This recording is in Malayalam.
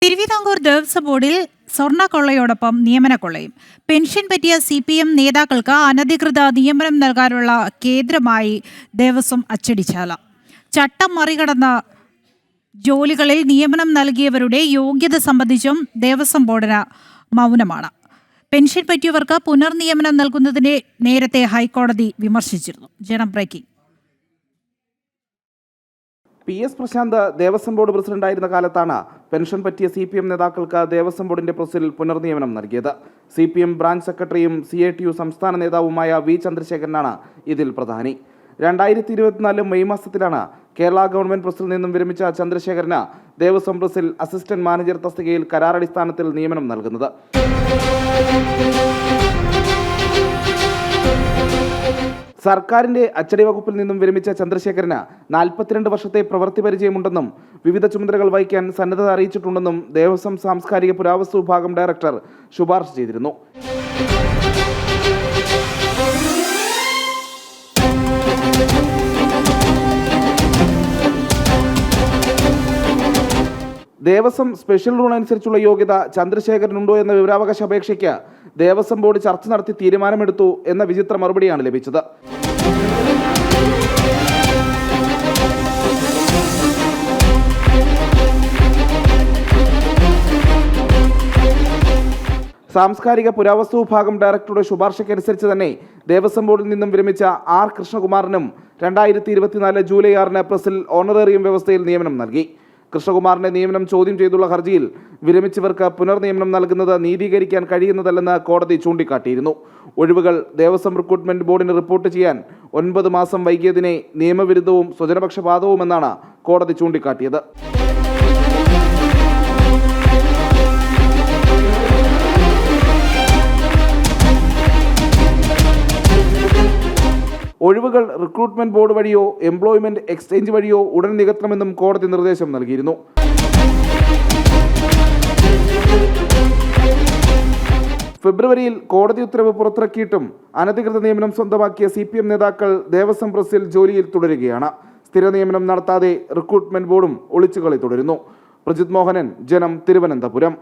തിരുവിതാംകൂർ ദേവസ്വം ബോർഡിൽ സ്വർണ്ണക്കൊള്ളയോടൊപ്പം നിയമനക്കൊള്ളയും. പെൻഷൻ പറ്റിയ CPM നേതാക്കൾക്ക് അനധികൃത നിയമനം നൽകാനുള്ള കേന്ദ്രമായി ദേവസ്വം അച്ചടിശാല. ചട്ടം മറികടന്ന ജോലികളിൽ നിയമനം നൽകിയവരുടെ യോഗ്യത സംബന്ധിച്ചും ദേവസ്വം ബോർഡിന് മൗനമാണ്. പെൻഷൻ പറ്റിയവർക്ക് പുനർനിയമനം നൽകുന്നതിനെ നേരത്തെ ഹൈക്കോടതി വിമർശിച്ചിരുന്നു. Janam breaking. PS Prasanth Devaswom board പ്രസിഡന്റായിരുന്ന കാലത്താണ് പെൻഷൻ പറ്റിയ CPM നേതാക്കൾക്ക് ദേവസ്വം ബോർഡിന്റെ പ്രസിൽ പുനർനിയമനം നൽകിയത്. CPM ബ്രാഞ്ച് സെക്രട്ടറിയും CITU സംസ്ഥാന നേതാവുമായ V ചന്ദ്രശേഖരനാണ് ഇതിൽ പ്രധാനി. 2024 മെയ് മാസത്തിലാണ് കേരള ഗവൺമെന്റ് പ്രസിൽ നിന്നും വിരമിച്ച ചന്ദ്രശേഖരന് ദേവസ്വം പ്രസിൽ അസിസ്റ്റന്റ് മാനേജർ തസ്തികയിൽ കരാറടിസ്ഥാനത്തിൽ നിയമനം നൽകുന്നത്. സർക്കാരിന്റെ അച്ചടി വകുപ്പിൽ നിന്നും വിരമിച്ച ചന്ദ്രശേഖരന് 42 വർഷത്തെ പ്രവൃത്തി പരിചയമുണ്ടെന്നും വിവിധ ചുമതലകൾ വഹിക്കാൻ സന്നദ്ധത അറിയിച്ചിട്ടുണ്ടെന്നും ദേവസ്വം സാംസ്കാരിക പുരാവസ്തു വിഭാഗം ഡയറക്ടർ ശുപാർശ ചെയ്തിരുന്നു. ദേവസ്വം സ്പെഷ്യൽ റൂൾ അനുസരിച്ചുള്ള യോഗ്യത ചന്ദ്രശേഖരനുണ്ടോ എന്ന വിവരാവകാശ അപേക്ഷയ്ക്ക് ദേവസ്വം ബോർഡ് ചർച്ച നടത്തി തീരുമാനമെടുത്തു എന്ന വിചിത്ര മറുപടിയാണ് ലഭിച്ചത്. സാംസ്കാരിക പുരാവസ്തു വിഭാഗം ഡയറക്ടറുടെ ശുപാർശയ്ക്കനുസരിച്ച് തന്നെ ദേവസ്വം ബോർഡിൽ നിന്നും വിരമിച്ച R കൃഷ്ണകുമാറിനും 2024 ജൂലൈ 6 പ്രസിൽ ഓണറേറിയം വ്യവസ്ഥയിൽ നിയമനം നൽകി. കൃഷ്ണകുമാറിന്റെ നിയമനം ചോദ്യം ചെയ്തുള്ള ഹർജിയിൽ വിരമിച്ചവർക്ക് പുനർനിയമനം നൽകുന്നത് നീതീകരിക്കാൻ കഴിയുന്നതല്ലെന്ന് കോടതി ചൂണ്ടിക്കാട്ടിയിരുന്നു. ഒഴിവുകൾ ദേവസ്വം റിക്രൂട്ട്മെന്റ് ബോർഡിന് റിപ്പോർട്ട് ചെയ്യാൻ 9 മാസം വൈകിയതിനെ നിയമവിരുദ്ധവും സ്വജനപക്ഷപാതവുമെന്നാണ് കോടതി ചൂണ്ടിക്കാട്ടിയത്. ഒഴിവുകൾ റിക്രൂട്ട്മെന്റ് ബോർഡ് വഴിയോ എംപ്ലോയ്മെന്റ് എക്സ്ചേഞ്ച് വഴിയോ ഉടൻ നികത്തണമെന്നും കോടതി നിർദ്ദേശം നൽകിയിരുന്നു. ഫെബ്രുവരിയിൽ കോടതി ഉത്തരവ് പുറത്തിറക്കിയിട്ടും അനധികൃത നിയമനം സ്വന്തമാക്കിയ CPM നേതാക്കൾ ദേവസ്വം പ്രസിൽ ജോലിയിൽ തുടരുകയാണ്. സ്ഥിര നിയമനം നടത്താതെ റിക്രൂട്ട്മെന്റ് ബോർഡും ഒളിച്ചുകളി തുടരുന്നു. പ്രജിത് മോഹനൻ, ജനം, തിരുവനന്തപുരം.